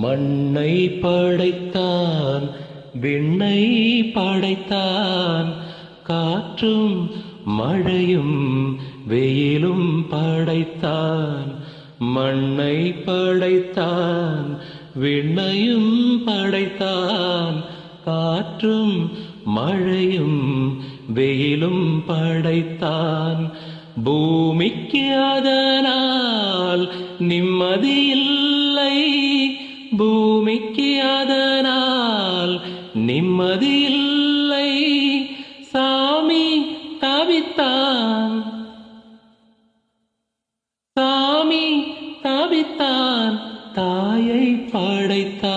மண்ணை படைத்தான், விண்ணை படைத்தான், காற்றும் மழையும் வெயிலும் படைத்தான். மண்ணை படைத்தான், விண்ணையும் படைத்தான், காற்றும் மழையும் வெயிலும் படைத்தான். பூமிக்கு அதனால் நிம்மதியில்லை, பூமிக்கு அதனால் நிம்மதியில்லை. சாமி தவித்தான், சாமி தவித்தான், தாயை படைத்தான்.